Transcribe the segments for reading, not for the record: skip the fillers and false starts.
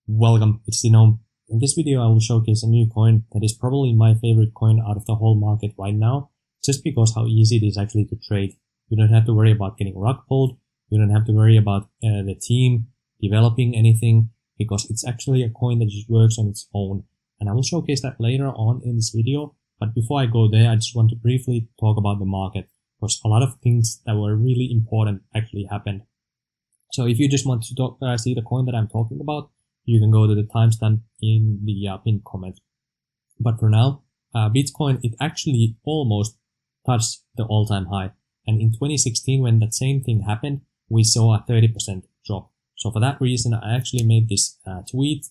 Welcome, it's denome. In this video I will showcase a new coin that is probably my favorite coin out of the whole market right now, just because how easy it is actually to trade. You don't have to worry about getting rug pulled, you don't have to worry about the team developing anything, because it's actually a coin that just works on its own. And I will showcase that later on in this video, but before I go there I just want to briefly talk about the market, because a lot of things that were really important actually happened. So if you just want to see the coin that I'm talking about, you can go to the timestamp in the pinned comment. But for now, Bitcoin, it actually almost touched the all-time high. And in 2016, when that same thing happened, we saw a 30% drop. So for that reason, I actually made this tweet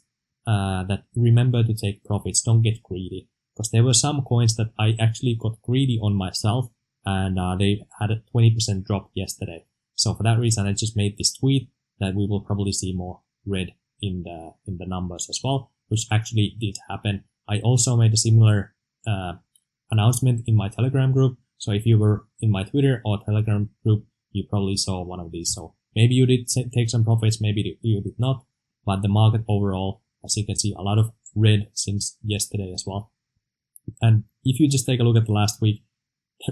that remember to take profits, don't get greedy. Because there were some coins that I actually got greedy on myself, and they had a 20% drop yesterday. So for that reason, I just made this tweet that we will probably see more red in the numbers as well, which actually did happen. I also made a similar announcement in my Telegram group. So if you were in my Twitter or Telegram group, you probably saw one of these. So maybe you did take some profits, maybe you did not, but the market overall, as you can see, a lot of red since yesterday as well. And if you just take a look at the last week,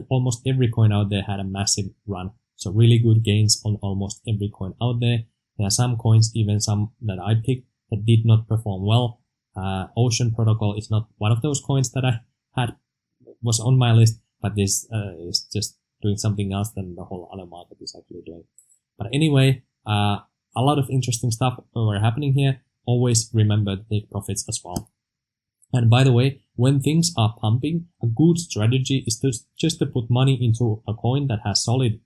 almost every coin out there had a massive run. So really good gains on almost every coin out there. There are some coins, even some that I picked, that did not perform well. Ocean Protocol is not one of those coins that I was on my list, but this is just doing something else than the whole other market is actually doing. But anyway, a lot of interesting stuff were happening here. Always remember to take profits as well. And by the way, when things are pumping, a good strategy is just to put money into a coin that has solid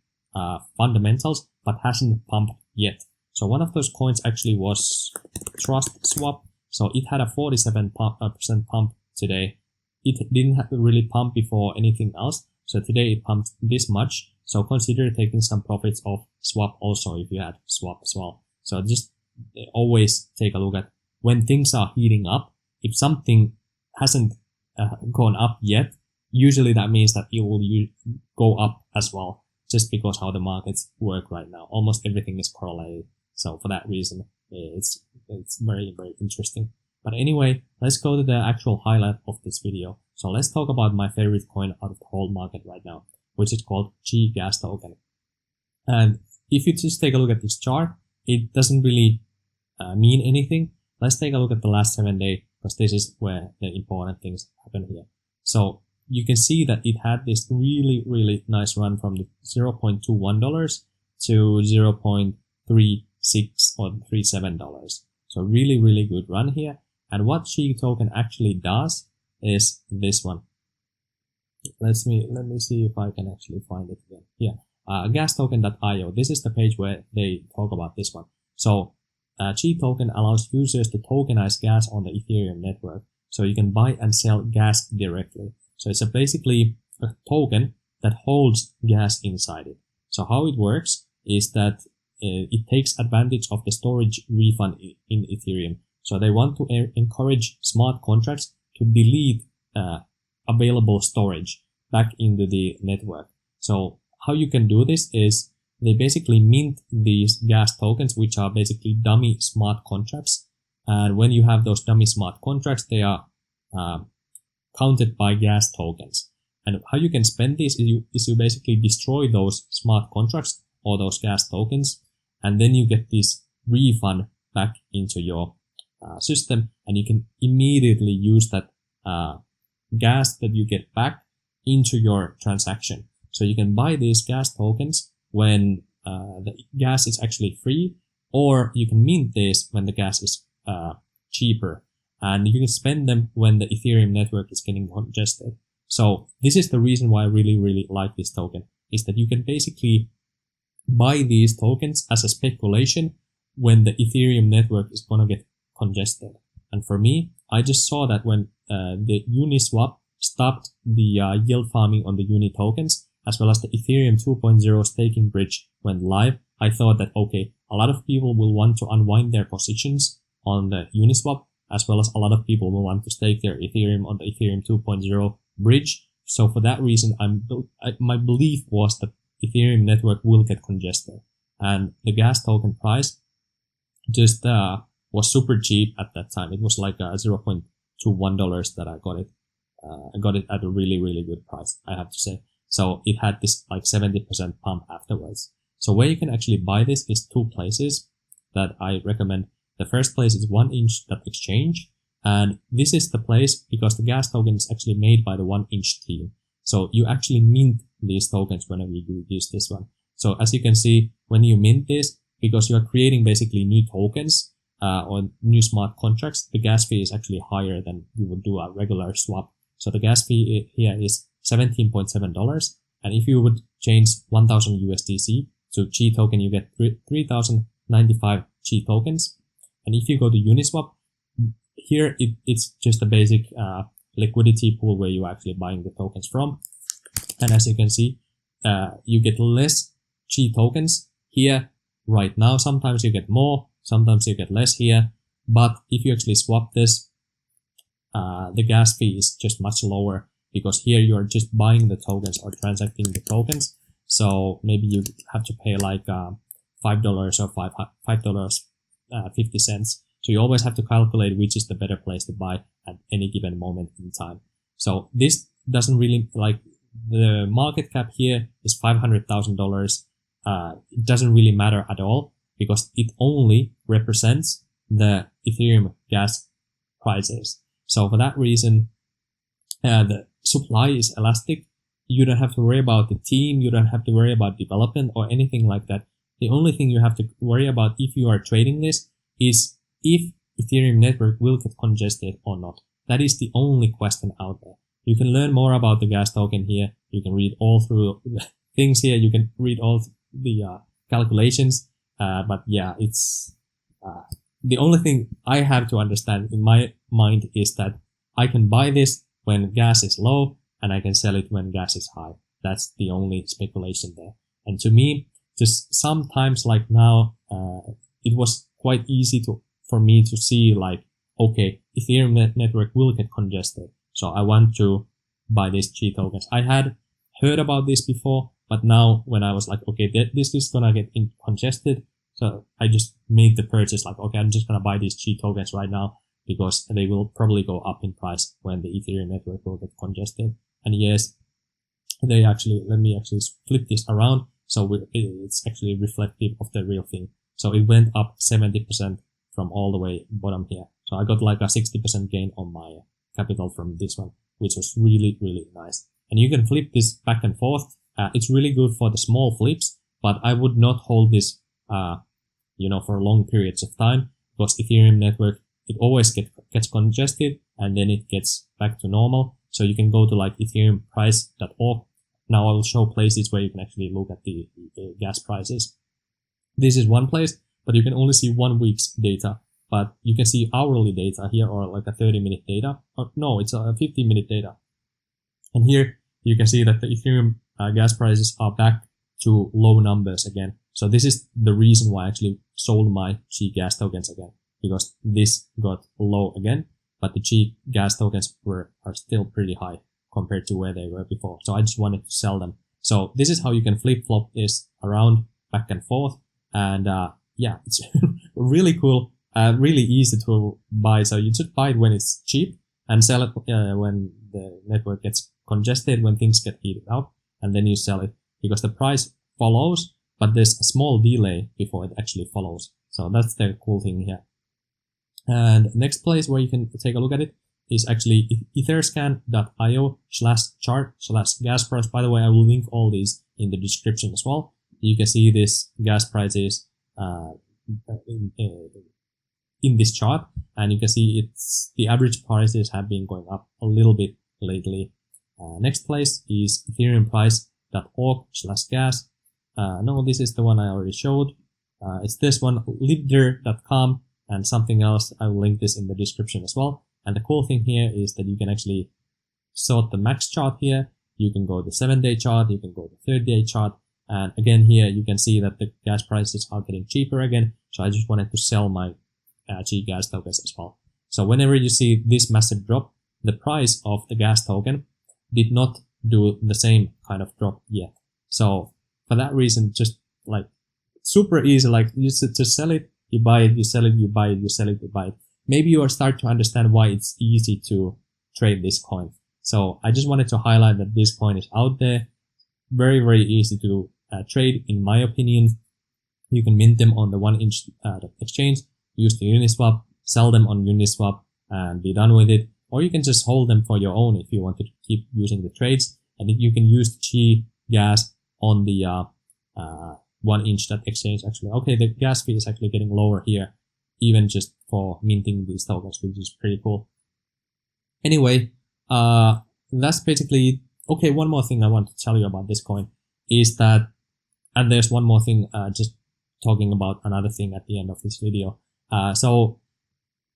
fundamentals but hasn't pumped yet. So one of those coins actually was Trust Swap. So it had a 47% pump today. It didn't really pump before anything else. So today it pumped this much. So consider taking some profits off Swap also if you had Swap as well. So just always take a look at when things are heating up. If something hasn't gone up yet, usually that means that it will go up as well, just because how the markets work right now. Almost everything is correlated. So for that reason, it's very, very interesting. But anyway, let's go to the actual highlight of this video. So let's talk about my favorite coin out of the whole market right now, which is called G gas token. And if you just take a look at this chart, it doesn't really mean anything. Let's take a look at the last 7 days, because this is where the important things happen here. So you can see that it had this really, really nice run from the $0.21 to $0.36 or $37. So really, really good run here. And what G token actually does is this one. Let me see if I can actually find it again. Yeah, gastoken.io. This is the page where they talk about this one. So G token allows users to tokenize gas on the Ethereum network. So you can buy and sell gas directly. So it's basically a token that holds gas inside it. So how it works is that it takes advantage of the storage refund in Ethereum. So they want to encourage smart contracts to delete available storage back into the network. So how you can do this is they basically mint these gas tokens, which are basically dummy smart contracts. And when you have those dummy smart contracts, they are counted by gas tokens. And how you can spend this is you basically destroy those smart contracts or those gas tokens, and then you get this refund back into your system, and you can immediately use that gas that you get back into your transaction. So you can buy these gas tokens when the gas is actually free, or you can mint this when the gas is cheaper, and you can spend them when the Ethereum network is getting congested. So this is the reason why I really, really like this token, is that you can basically buy these tokens as a speculation when the Ethereum network is gonna get congested. And for me, I just saw that when the Uniswap stopped the yield farming on the Uni tokens, as well as the Ethereum 2.0 staking bridge went live, I thought that, okay, a lot of people will want to unwind their positions on the Uniswap, as well as a lot of people will want to stake their Ethereum on the Ethereum 2.0 bridge. So for that reason, my belief was that Ethereum network will get congested. And the gas token price just was super cheap at that time. It was like $0.21 that I got it. I got it at a really, really good price, I have to say. So it had this like 70% pump afterwards. So where you can actually buy this is two places that I recommend. The first place is 1inch.exchange. And this is the place because the gas token is actually made by the 1inch team. So you actually mint these tokens whenever you use this one. So as you can see, when you mint this, because you are creating basically new tokens or new smart contracts, the gas fee is actually higher than you would do a regular swap. So the gas fee here is $17.7. And if you would change 1000 USDC to G token, you get 3095 G tokens. And if you go to Uniswap, here it's just a basic liquidity pool where you're actually buying the tokens from. And as you can see, you get less G tokens here right now. Sometimes you get more, sometimes you get less here. But if you actually swap this, the gas fee is just much lower because here you are just buying the tokens or transacting the tokens. So maybe you have to pay like $5 or $5.50. So you always have to calculate which is the better place to buy at any given moment in time. So this doesn't really, like, the market cap here is $500,000. It doesn't really matter at all because it only represents the Ethereum gas prices. So for that reason, the supply is elastic. You don't have to worry about the team. You don't have to worry about development or anything like that. The only thing you have to worry about if you are trading this is if Ethereum network will get congested or not. That is the only question out there. You can learn more about the gas token here. You can read all through the things here. You can read all the calculations. But yeah, it's the only thing I have to understand in my mind is that I can buy this when gas is low and I can sell it when gas is high. That's the only speculation there. And to me, just sometimes like now, it was quite easy for me to see like, okay, Ethereum network will get congested. So I want to buy these G tokens. I had heard about this before, but now when I was like, okay, this is gonna get congested. So I just made the purchase like, okay, I'm just gonna buy these G tokens right now because they will probably go up in price when the Ethereum network will get congested. And yes, they actually, let me actually flip this around. So it's actually reflective of the real thing. So it went up 70% from all the way bottom here. So I got like a 60% gain on my capital from this one, which was really, really nice. And you can flip this back and forth. It's really good for the small flips, but I would not hold this, for long periods of time because Ethereum network, it always gets congested and then it gets back to normal. So you can go to like ethereumprice.org. Now I will show places where you can actually look at the gas prices. This is one place, but you can only see 1 week's data. But you can see hourly data here or like a 30-minute data. Oh, no, it's a 50-minute data. And here you can see that the Ethereum gas prices are back to low numbers again. So this is the reason why I actually sold my G gas tokens again, because this got low again, but the G gas tokens are still pretty high compared to where they were before. So I just wanted to sell them. So this is how you can flip-flop this around, back and forth. And yeah, it's really cool, really easy to buy. So you just buy it when it's cheap and sell it when the network gets congested, when things get heated up, and then you sell it because the price follows, but there's a small delay before it actually follows. So that's the cool thing here. And next place where you can take a look at it is actually etherscan.io/chart/gas price. By the way, I will link all these in the description as well. You can see this gas prices in this chart, and you can see it's the average prices have been going up a little bit lately. Next place is ethereumprice.org/gas. No, this is the one I already showed. It's this one, libder.com, and something else. I will link this in the description as well. And the cool thing here is that you can actually sort the max chart here. You can go the 7-day chart, you can go the 30-day chart. And again, here you can see that the gas prices are getting cheaper again. So I just wanted to sell my G gas tokens as well. So whenever you see this massive drop, the price of the gas token did not do the same kind of drop yet. So for that reason, just like super easy, like just to sell it you buy it, you sell it, you buy it, you sell it, you buy it. Maybe you are starting to understand why it's easy to trade this coin. So I just wanted to highlight that this coin is out there. Very, very easy to trade, in my opinion. You can mint them on the 1inch exchange, use the Uniswap, sell them on Uniswap, and be done with it. Or you can just hold them for your own if you want to keep using the trades. And you can use the Chi gas on the 1inch exchange. Actually, okay, the gas fee is actually getting lower here, even just for minting these tokens, which is pretty cool. Anyway, that's basically okay. One more thing I want to tell you about this coin is that, and there's one more thing, just talking about another thing at the end of this video. So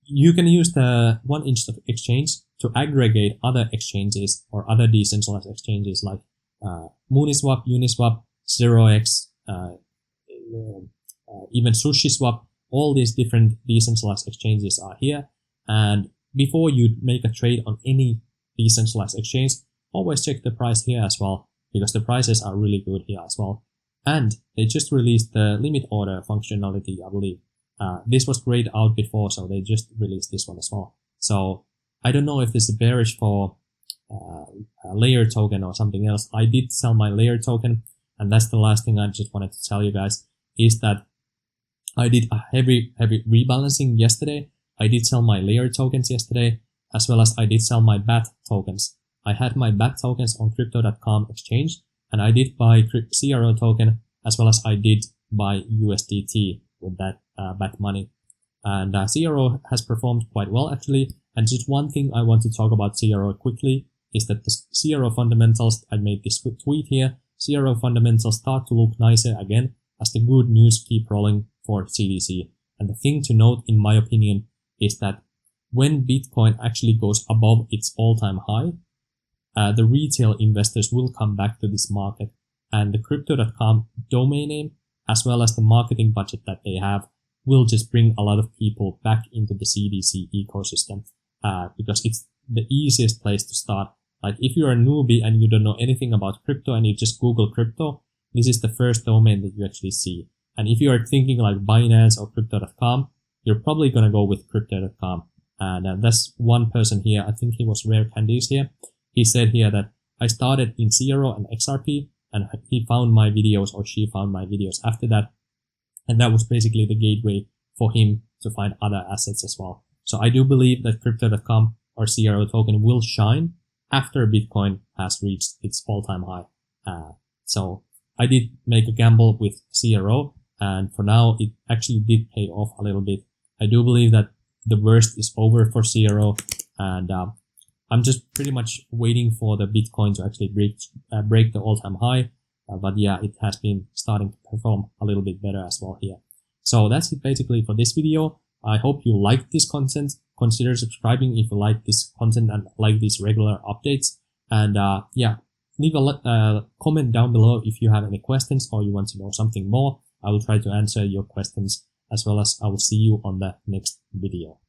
you can use the 1inch exchange to aggregate other exchanges or other decentralized exchanges like Mooniswap, Uniswap, 0x, even SushiSwap. All these different decentralized exchanges are here. And before you make a trade on any decentralized exchange, always check the price here as well, because the prices are really good here as well. And they just released the limit order functionality, I believe. This was grayed out before, so they just released this one as well. So I don't know if this is bearish for a layer token or something else. I did sell my layer token, and that's the last thing I just wanted to tell you guys, is that I did a heavy rebalancing yesterday. I did sell my layer tokens yesterday, as well as I did sell my BAT tokens. I had my BAT tokens on crypto.com exchange, and I did buy CRO token, as well as I did buy USDT with that BAT money. And CRO has performed quite well actually. And just one thing I want to talk about CRO quickly is that the CRO fundamentals, I made this tweet here, CRO fundamentals start to look nicer again as the good news keep rolling for CDC. And the thing to note, in my opinion, is that when Bitcoin actually goes above its all-time high, the retail investors will come back to this market, and the crypto.com domain name, as well as the marketing budget that they have, will just bring a lot of people back into the CDC ecosystem, because it's the easiest place to start. Like if you're a newbie and you don't know anything about crypto and you just Google crypto, this is the first domain that you actually see. And if you are thinking like Binance or crypto.com, you're probably going to go with crypto.com. And that's one person here, I think he was Rare Candies here. He said here that I started in CRO and XRP, and he found my videos, or she found my videos after that. And that was basically the gateway for him to find other assets as well. So I do believe that crypto.com or CRO token will shine after Bitcoin has reached its all-time high. So I did make a gamble with CRO, and for now it actually did pay off a little bit. I do believe that the worst is over for CRO, and I'm just pretty much waiting for the Bitcoin to actually break the all-time high. But yeah, it has been starting to perform a little bit better as well here. So that's it basically for this video. I hope you liked this content. Consider subscribing if you like this content and like these regular updates. And yeah, leave a comment down below if you have any questions or you want to know something more. I will try to answer your questions, as well as I will see you on the next video.